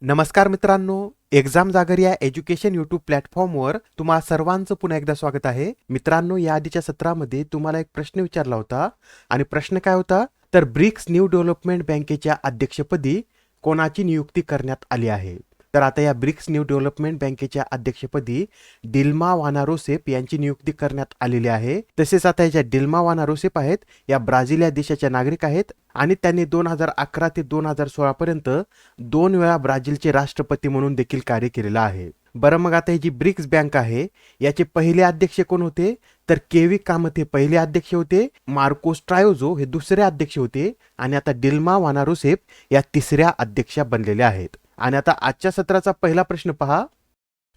नमस्कार मित्रांनो, एक्झाम जागर या एज्युकेशन यूट्यूब प्लॅटफॉर्मवर तुम्हा सर्वांचं पुन्हा एकदा स्वागत आहे. मित्रांनो, या आधीच्या सत्रामध्ये तुम्हाला एक प्रश्न विचारला होता आणि प्रश्न काय होता, तर ब्रिक्स न्यू डेव्हलपमेंट बँकेच्या अध्यक्षपदी कोणाची नियुक्ती करण्यात आली आहे. तर आता या ब्रिक्स न्यू डेव्हलपमेंट बँकेच्या अध्यक्षपदी डिल्मा वाना रोसेफ यांची नियुक्ती करण्यात आलेली आहे. तसेच आता या डिल्मा वाना रोसेफ आहेत या ब्राझील या देशाच्या नागरिक आहेत आणि त्यांनी 2011 ते 2016 पर्यंत 2 वेळा ब्राझीलचे राष्ट्रपती म्हणून देखील कार्य केलेलं आहे. बरं, मग आता ही जी ब्रिक्स बँक आहे याचे पहिले अध्यक्ष कोण होते, तर केवी कामत हे पहिले अध्यक्ष होते, मार्कोस ट्रायोजो हे दुसरे अध्यक्ष होते आणि आता डिल्मा वाना रोसेफ या तिसऱ्या अध्यक्षा बनलेल्या आहेत. आणि आता आजच्या सत्राचा पहिला प्रश्न पहा,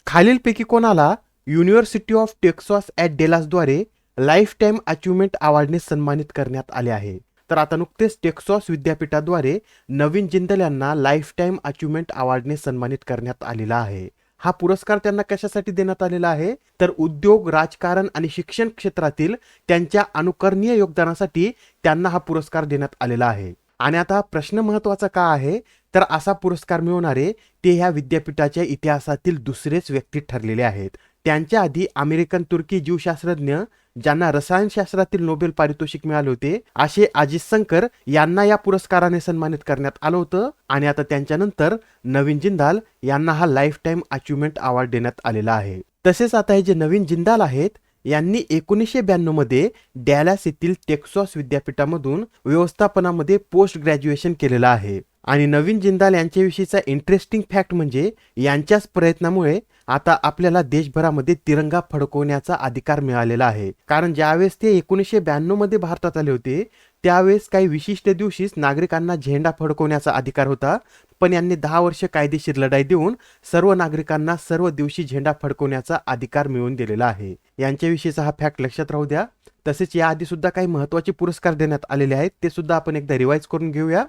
खालीलपैकी कोणाला युनिव्हर्सिटी ऑफ टेक्सास ॲट डेलासद्वारे लाईफ टाईम अचिव्हमेंट अवॉर्डने सन्मानित करण्यात आले आहे. तर आता नुकतेच टेक्सास विद्यापीठाद्वारे नवीन जिंदल यांना लाईफ टाईम अचिव्हमेंट अवॉर्डने सन्मानित करण्यात आलेला आहे. हा पुरस्कार त्यांना कशासाठी देण्यात आलेला आहे, तर उद्योग, राजकारण आणि शिक्षण क्षेत्रातील त्यांच्या अनुकरणीय योगदानासाठी त्यांना हा पुरस्कार देण्यात आलेला आहे. आणि आता प्रश्न महत्वाचा का आहे, तर असा पुरस्कार मिळवणारे ते ह्या विद्यापीठाच्या इतिहासातील दुसरेच व्यक्ती ठरलेले आहेत. त्यांच्या आधी अमेरिकन तुर्की जीवशास्त्रज्ञ ज्यांना रसायनशास्त्रातील नोबेल पारितोषिक मिळाले होते असे अजित शंकर यांना या पुरस्काराने सन्मानित करण्यात आलं होतं. आणि आता त्यांच्यानंतर नवीन जिंदाल यांना हा लाईफ टाईम अचिव्हमेंट अवॉर्ड देण्यात आलेला आहे. तसेच आता हे जे नवीन जिंदाल आहेत यांनी 1992 मध्ये डॅलास येथील टेक्सास विद्यापीठामधून व्यवस्थापनामध्ये पोस्ट ग्रॅज्युएशन केलेलं आहे. आणि नवीन जिंदाल यांच्याविषयीचा इंटरेस्टिंग फॅक्ट म्हणजे यांच्याच प्रयत्नामुळे आता आपल्याला देशभरामध्ये तिरंगा फडकवण्याचा अधिकार मिळालेला आहे. कारण ज्यावेळेस ते 1992 मध्ये भारतात आले होते त्यावेळेस काही विशिष्ट दिवशीच नागरिकांना झेंडा फडकवण्याचा अधिकार होता, पण यांनी 10 वर्ष कायदेशीर लढाई देऊन सर्व नागरिकांना सर्व दिवशी झेंडा फडकवण्याचा अधिकार मिळवून दिलेला आहे. यांच्याविषयीचा हा फॅक्ट लक्षात राहू द्या. तसेच याआधी सुद्धा काही महत्त्वाचे पुरस्कार देण्यात आलेले आहेत, ते सुद्धा आपण एकदा रिवाइज करून घेऊया.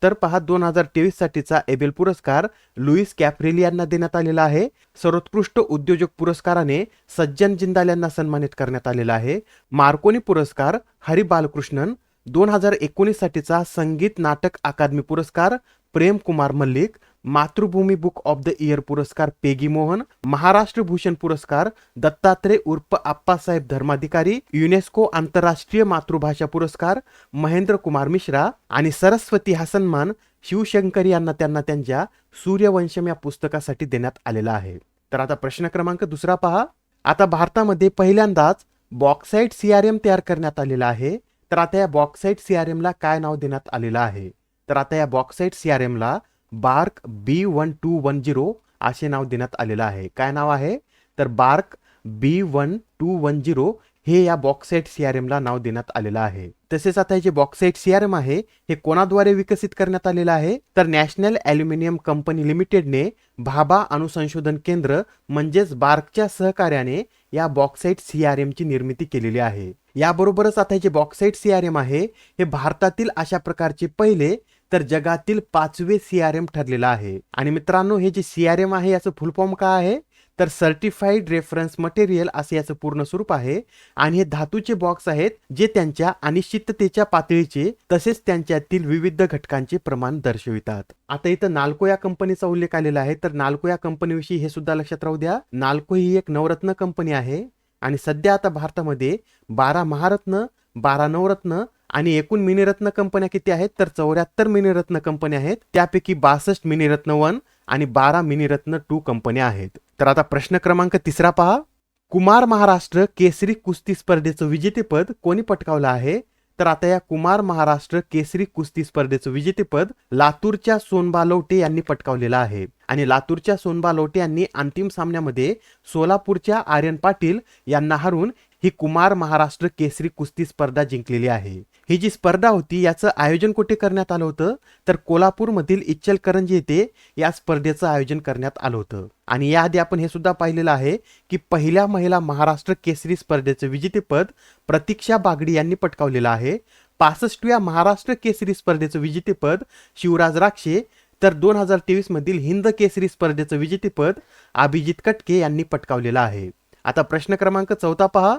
तर पहा, 2023 साठीचा एबेल पुरस्कार लुईस कॅप्रेली यांना देण्यात आलेला आहे. सर्वोत्कृष्ट उद्योजक पुरस्काराने सज्जन जिंदाल यांना सन्मानित करण्यात आलेला आहे. मार्कोनी पुरस्कार हरी बालकृष्णन. 2019 साठीचा संगीत नाटक अकादमी पुरस्कार प्रेम कुमार मल्लिक. मातृभूमी बुक ऑफ द इयर पुरस्कार पेगी मोहन. महाराष्ट्र भूषण पुरस्कार दत्तात्रय उर्फ आप्पासाहेब धर्माधिकारी. युनेस्को आंतरराष्ट्रीय मातृभाषा पुरस्कार महेंद्र कुमार मिश्रा. आणि सरस्वती हा सन्मान शिवशंकर यांना त्यांना त्यांच्या सूर्यवंशम या पुस्तकासाठी देण्यात आलेला आहे. तर आता प्रश्न क्रमांक दुसरा पहा, आता भारतामध्ये पहिल्यांदाच बॉक्साईट CRM तयार करण्यात आलेला आहे. तर आता या बॉक्साईट CRM ला काय नाव देण्यात आलेलं आहे, तर आता या बॉक्साईट CRM ला बार्क B1210 असे नाव देण्यात आलेलं आहे. काय नाव आहे, तर बार्क B1210 हे या बॉक्साईट CRM ला नाव देण्यात आलेलं आहे. तसेच आता हे जे बॉक्साईट CRM आहे हे कोणाद्वारे विकसित करण्यात आलेलं आहे, तर नॅशनल ॲल्युमिनियम कंपनी लिमिटेडने भाभा अणुसंशोधन केंद्र म्हणजेच बार्कच्या सहकार्याने या बॉक्साईट CRM ची निर्मिती केलेली आहे. याबरोबरच आता हे जे बॉक्साईट CRM आहे हे भारतातील अशा प्रकारचे पहिले तर जगातील 5वे CRM ठरलेलं आहे. आणि मित्रांनो, हे जे CRM आहे याचं फुल फॉर्म काय आहे, तर सर्टिफाईड रेफरन्स मटेरियल असे याचं पूर्ण स्वरूप आहे. आणि हे धातूचे बॉक्स आहेत जे त्यांच्या अनिश्चिततेच्या पातळीचे तसेच त्यांच्यातील विविध घटकांचे प्रमाण दर्शवितात. आता इथं नाल्को या कंपनीचा उल्लेख आलेला आहे, तर नाल्को या कंपनीविषयी हे सुद्धा लक्षात राहू द्या. नाल्को ही एक नवरत्न कंपनी आहे आणि सध्या आता भारतामध्ये 12 महारत्न, 12 नवरत्न आणि एकूण मिनिरत्न कंपन्या किती आहेत, तर 74 मिनिरत्न कंपन्या आहेत. त्यापैकी 62 मिनिरत्न 1 आणि 12 मिनिरत्न 2 कंपन्या आहेत. तर आता प्रश्न क्रमांक तिसरा पहा, कुमार महाराष्ट्र केसरी कुस्ती स्पर्धेचं विजेतेपद कोणी पटकावलं आहे, तर आता या कुमार महाराष्ट्र केसरी कुस्ती स्पर्धेचं विजेतेपद लातूरच्या सोनबा लवटे यांनी पटकावलेलं आहे. आणि लातूरच्या सोनबा लवटे यांनी अंतिम सामन्यामध्ये सोलापूरच्या आर्यन पाटील यांना हरून ही कुमार महाराष्ट्र केसरी कुस्ती स्पर्धा जिंकलेली आहे. ही जी स्पर्धा होती याचं आयोजन कुठे करण्यात आलं होतं, तर कोल्हापूरमधील इचलकरंजी येथे या स्पर्धेचं आयोजन करण्यात आलं होतं. आणि याआधी आपण हे सुद्धा पाहिलेलं आहे की पहिल्या महिला महाराष्ट्र केसरी स्पर्धेचं विजेतेपद प्रतीक्षा बागडी यांनी पटकावलेलं आहे. 65व्या महाराष्ट्र केसरी स्पर्धेचं विजेतेपद शिवराज राक्षे. तर 2023 मधील हिंद केसरी स्पर्धेचं विजेतेपद अभिजित कटके यांनी पटकावलेलं आहे. आता प्रश्न क्रमांक 4 पहा,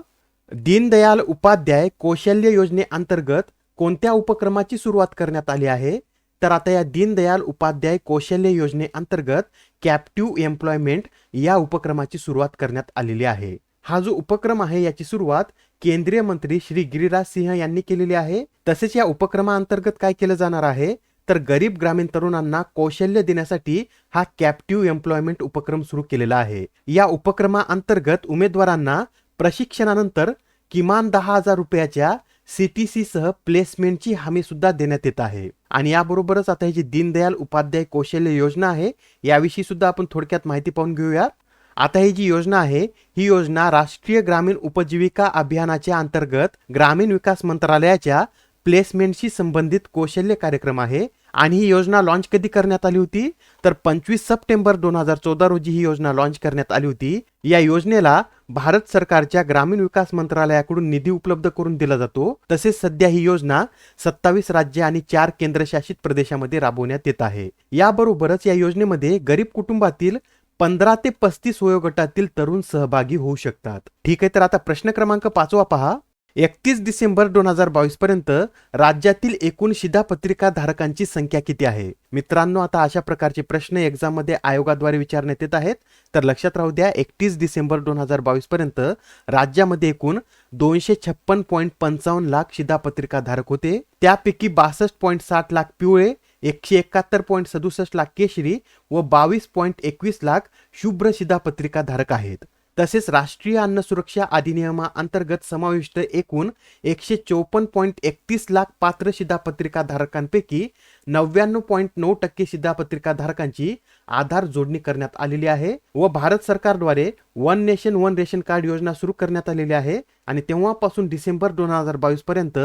दीनदयाल उपाध्याय कौशल्य योजनेअंतर्गत कोणत्या उपक्रमाची सुरुवात करण्यात आली आहे, तर आता या दीनदयाल उपाध्याय कौशल्य योजनेअंतर्गत कॅप्टिव्ह एम्प्लॉयमेंट या उपक्रमाची सुरुवात करण्यात आलेली आहे. हा जो उपक्रम आहे याची सुरुवात केंद्रीय मंत्री श्री गिरिराज सिंह यांनी केलेली आहे. तसेच या उपक्रमाअंतर्गत काय केलं जाणार आहे तर गरीब ग्रामीण तरुणांना कौशल्य देण्यासाठी हा कॅप्टिव्ह एम्प्लॉयमेंट उपक्रम सुरू केलेला आहे. या उपक्रमाअंतर्गत उमेदवारांना प्रशिक्षणानंतर किमान 10,000 रुपयाच्या CTC सह प्लेसमेंटची हमी सुद्धा देण्यात येत आहे. आणि याबरोबरच आता ही जी दीनदयाल उपाध्याय कौशल्य योजना आहे याविषयी सुद्धा आपण थोडक्यात माहिती पाहून घेऊया. आता ही जी योजना आहे ही योजना राष्ट्रीय ग्रामीण उपजीविका अभियानाच्या अंतर्गत ग्रामीण विकास मंत्रालयाच्या प्लेसमेंटशी संबंधित कौशल्य कार्यक्रम आहे. आणि ही योजना लॉन्च कधी करण्यात आली होती तर 25 सप्टेंबर 2014 रोजी ही योजना लॉन्च करण्यात आली होती. या योजनेला भारत सरकारच्या ग्रामीण विकास मंत्रालयाकडून निधी उपलब्ध करून दिला जातो. तसेच सध्या ही योजना 27 राज्य आणि 4 केंद्रशासित प्रदेशामध्ये राबवण्यात येत आहे. याबरोबरच या योजनेमध्ये गरीब कुटुंबातील 15 ते 35 वयोगटातील तरुण सहभागी होऊ शकतात. ठीक आहे, तर आता प्रश्न क्रमांक 5 पहा. 31 डिसेंबर 2022 पर्यंत राज्यातील एकूण शिधापत्रिका धारकांची संख्या किती आहे? मित्रांनो, आता अशा प्रकारचे प्रश्न एक्झाम मध्ये आयोगाद्वारे विचारण्यात येत आहेत. तर लक्षात राहू द्या, 31 डिसेंबर 2022 पर्यंत राज्यामध्ये एकूण 256.55 लाख शिधापत्रिका धारक होते. त्यापैकी 62.60 लाख पिवळे, 171.67 लाख केशरी व 22.21 लाख शुभ्र शिधापत्रिका धारक आहेत. तसेच राष्ट्रीय अन्न सुरक्षा अधिनियमाअंतर्गत समाविष्ट एकूण 154.31 लाख पात्र शिधापत्रिका धारकांपैकी 99.9% शिधापत्रिका धारकांची आधार जोडणी करण्यात आलेली आहे. व भारत सरकारद्वारे one nation one ration card योजना सुरू करण्यात आलेली आहे. आणि तेव्हापासून डिसेंबर 2022 पर्यंत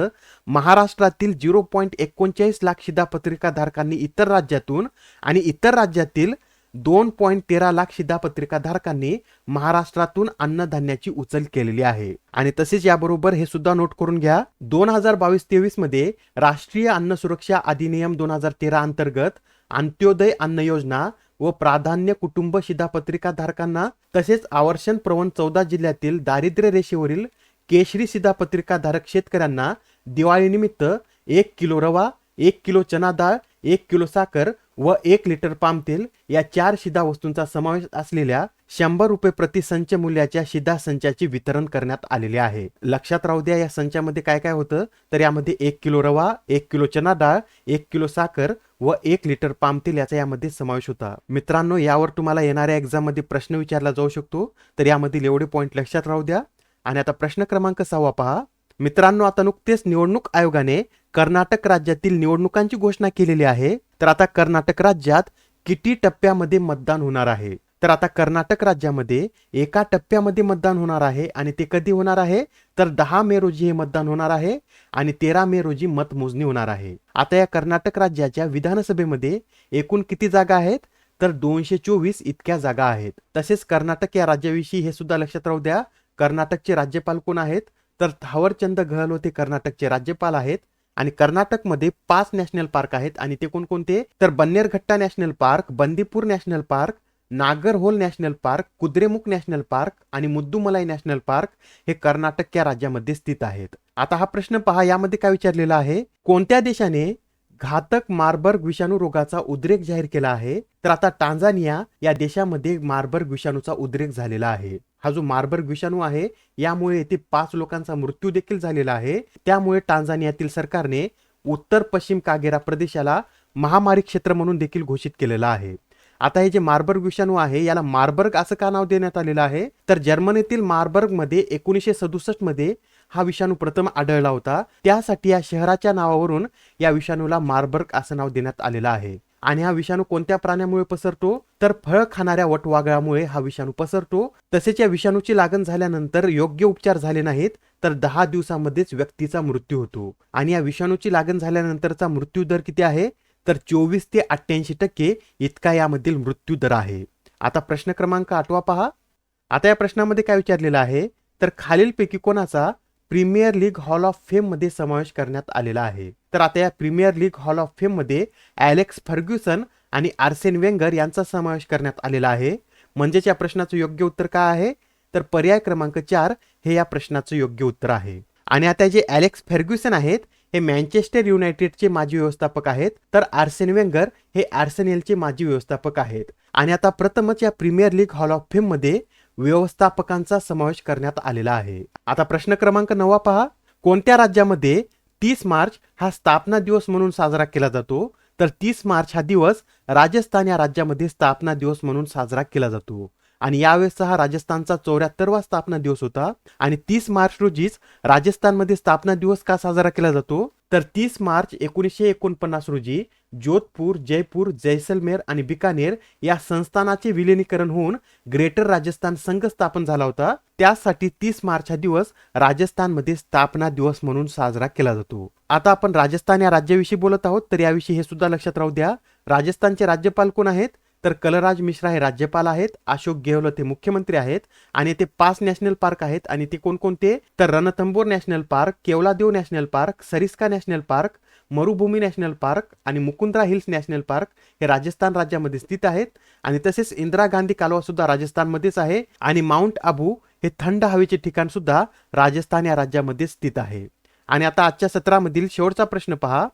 महाराष्ट्रातील 0.39 लाख शिधापत्रिका धारकांनी इतर राज्यातून आणि इतर राज्यातील 2.13 लाख शिधापत्रिका धारकांनी महाराष्ट्रातून अन्नधान्याची उचल केलेली आहे. आणि तसेच याबरोबर हे सुद्धा नोट करून घ्या, 2022-23 मध्ये राष्ट्रीय अन्न सुरक्षा अधिनियम 2013 अंतर्गत अंत्योदय अन्न योजना व प्राधान्य कुटुंब शिधापत्रिका धारकांना तसेच आवर्षण प्रवण 14 जिल्ह्यातील दारिद्र्य रेषेवरील केशरी शिधापत्रिका धारक शेतकऱ्यांना दिवाळीनिमित्त 1 किलो रवा, 1 किलो चना डाळ, 1 किलो साखर व 1 लिटर पाम तेल या 4 शिधा वस्तूंचा समावेश असलेल्या 100 रुपये प्रति संच मूल्याच्या शिधा संचाचे वितरण करण्यात आलेले आहे. लक्षात राहू द्या, या संचामध्ये काय काय होतं तर यामध्ये 1 किलो रवा, 1 किलो चना डाळ, 1 किलो साखर व 1 लिटर पाम तेल याचा यामध्ये समावेश होता. मित्रांनो, यावर तुम्हाला येणाऱ्या एक्झाम मध्ये प्रश्न विचारला जाऊ शकतो, तर यामधील एवढे पॉइंट लक्षात राहू द्या. आणि आता प्रश्न क्रमांक 6 पहा. मित्रांनो, आता नुकतेच निवडणूक आयोगाने कर्नाटक राज्यातील निवडणुकांची घोषणा केलेली आहे. तर आता कर्नाटक राज्यात किती टप्प्यामध्ये मतदान होणार आहे? तर आता कर्नाटक राज्यामध्ये एका टप्प्यामध्ये मतदान होणार आहे. आणि ते कधी होणार आहे तर 10 मे रोजी हे मतदान होणार आहे आणि 13 मे रोजी मतमोजणी होणार आहे. आता या कर्नाटक राज्याच्या विधानसभेमध्ये एकूण किती जागा आहेत तर 224 इतक्या जागा आहेत. तसेच कर्नाटक या राज्याविषयी हे सुद्धा लक्षात राहू द्या, कर्नाटकचे राज्यपाल कोण आहेत तर थावरचंद गहलोत हे कर्नाटकचे राज्यपाल आहेत. आणि कर्नाटकमध्ये 5 नॅशनल पार्क आहेत. आणि ते कोणकोणते तर Bannerghatta national park, Bandipur national park, Nagarhole national park, Kudremukh national park आणि मुद्दुमलाई नॅशनल पार्क हे कर्नाटक या राज्यामध्ये स्थित आहेत. आता हा प्रश्न पहा, यामध्ये काय विचारलेला आहे, कोणत्या देशाने घातक मार्बर्ग विषाणू रोगाचा उद्रेक जाहीर केला आहे? तर आता टांझानिया या देशामध्ये मार्बर्ग विषाणूचा उद्रेक झालेला आहे. हा जो मार्बर्ग विषाणू आहे यामुळे येथे 5 लोकांचा मृत्यू देखील झालेला आहे. त्यामुळे टांझानियातील सरकारने उत्तर पश्चिम कागेरा प्रदेशाला महामारी क्षेत्र म्हणून देखील घोषित केलेला आहे. आता हे जे मार्बर्ग विषाणू आहे याला मार्बर्ग असं का नाव देण्यात आलेलं आहे तर जर्मनीतील मार्बर्ग मध्ये 1967 मध्ये हा विषाणू प्रथम आढळला होता. त्यासाठी या शहराच्या नावावरून या विषाणूला मार्बर्ग असं नाव देण्यात आलेलं आहे. आणि हा विषाणू कोणत्या प्राण्यामुळे पसरतो तर फळ खाणाऱ्या वटवाघळामुळे हा विषाणू पसरतो. तसेच या विषाणूची लागण झाल्यानंतर योग्य उपचार झाले नाहीत तर 10 दिवसामध्येच व्यक्तीचा मृत्यू होतो. आणि या विषाणूची लागण झाल्यानंतरचा मृत्यू दर किती आहे तर 24 ते 88% इतका यामधील मृत्यू दर आहे. आता प्रश्न क्रमांक 8 पहा. आता या प्रश्नामध्ये काय विचारलेलं आहे तर खालीलपैकी कोणाचा Premier League Hall of Fame मध्ये समावेश करण्यात आलेला आहे? तर आता या Premier League Hall of Fame मध्ये ॲलेक्स फर्ग्युसन आणि आर्सेन वेंगर यांचा समावेश करण्यात आलेला आहे. म्हणजेच या प्रश्नाचं योग्य उत्तर काय आहे तर पर्याय क्रमांक 4 हे या प्रश्नाचं योग्य उत्तर आहे. आणि आता जे ॲलेक्स फर्ग्युसन आहेत हे मँचेस्टर युनायटेडचे माजी व्यवस्थापक आहेत, तर आर्सेन वेंगर हे आर्सेनलचे माजी व्यवस्थापक आहेत. आणि आता प्रथमच या Premier League Hall of Fame मध्ये व्यवस्थापकांचा समावेश करण्यात आलेला आहे. आता प्रश्न क्रमांक 9 पहा. कोणत्या राज्यामध्ये 30 मार्च हा स्थापना दिवस म्हणून साजरा केला जातो? तर 30 मार्च हा दिवस राजस्थान या राज्यामध्ये स्थापना दिवस म्हणून साजरा केला जातो. आणि यावेळेसचा हा राजस्थानचा 74वा स्थापना दिवस होता. आणि 30 मार्च रोजीच राजस्थानमध्ये स्थापना दिवस का साजरा केला जातो? तर 30 मार्च 1949 रोजी जोधपूर, जयपूर, जैसलमेर आणि बिकानेर या संस्थानाचे विलिनीकरण होऊन ग्रेटर राजस्थान संघ स्थापन झाला होता. त्यासाठी 30 मार्च हा दिवस राजस्थानमध्ये स्थापना दिवस म्हणून साजरा केला जातो. आता आपण राजस्थान या राज्याविषयी बोलत आहोत, तर याविषयी हे सुद्धा लक्षात राहू द्या. राजस्थानचे राज्यपाल कोण आहेत? तर कलराज मिश्रा हे राज्यपाल आहेत, अशोक गेहलोत हे मुख्यमंत्री आहेत. आणि ते 5 नॅशनल पार्क आहेत. आणि ते कोणकोणते? तर Ranthambore national park, Keoladeo national park, Sariska national park, Marubhumi national park आणि मुकुंद्रा हिल्स नॅशनल पार्क हे राजस्थान राज्यामध्ये स्थित आहेत. आणि तसेच इंदिरा गांधी कालवा सुद्धा राजस्थानमध्येच आहे. आणि माउंट आबू हे थंड हवेचे ठिकाण सुद्धा राजस्थान या राज्यामध्ये स्थित आहे. आणि आता आजच्या सत्रामधील शेवटचा प्रश्न पहा.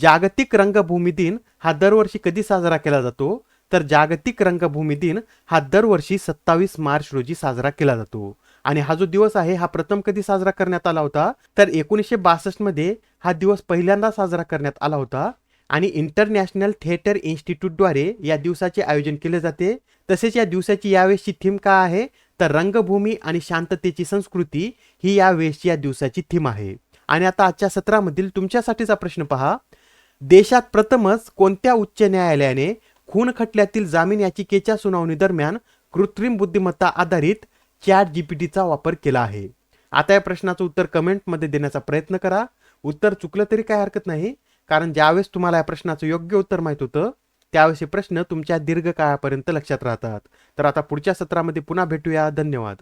जागतिक रंगभूमी दिन हा दरवर्षी कधी साजरा केला जातो? तर जागतिक रंगभूमी दिन हा दरवर्षी 27 मार्च रोजी साजरा केला जातो. आणि हा जो दिवस आहे हा प्रथम कधी साजरा करण्यात आला होता? तर 1962 मध्ये हा दिवस पहिल्यांदा साजरा करण्यात आला होता. आणि इंटरनॅशनल थिएटर इन्स्टिट्यूटद्वारे या दिवसाचे आयोजन केले जाते. तसेच या दिवसाची यावेळेसची थीम काय आहे? तर रंगभूमी आणि शांततेची संस्कृती ही यावेळेसची या दिवसाची थीम आहे. आणि आता आजच्या सत्रामधील तुमच्यासाठीचा प्रश्न पहा. देशात प्रथमच कोणत्या उच्च न्यायालयाने खून खटल्यातील जामीन याचिकेच्या सुनावणी दरम्यान कृत्रिम बुद्धिमत्ता आधारित चॅट जीपीटीचा वापर केला आहे? आता या प्रश्नाचं उत्तर कमेंटमध्ये देण्याचा प्रयत्न करा. उत्तर चुकलं तरी काय हरकत नाही, कारण ज्यावेळेस तुम्हाला या प्रश्नाचं योग्य उत्तर माहित होतं त्यावेळेस हे प्रश्न तुमच्या दीर्घकाळापर्यंत लक्षात राहतात. तर आता पुढच्या सत्रामध्ये पुन्हा भेटूया. धन्यवाद.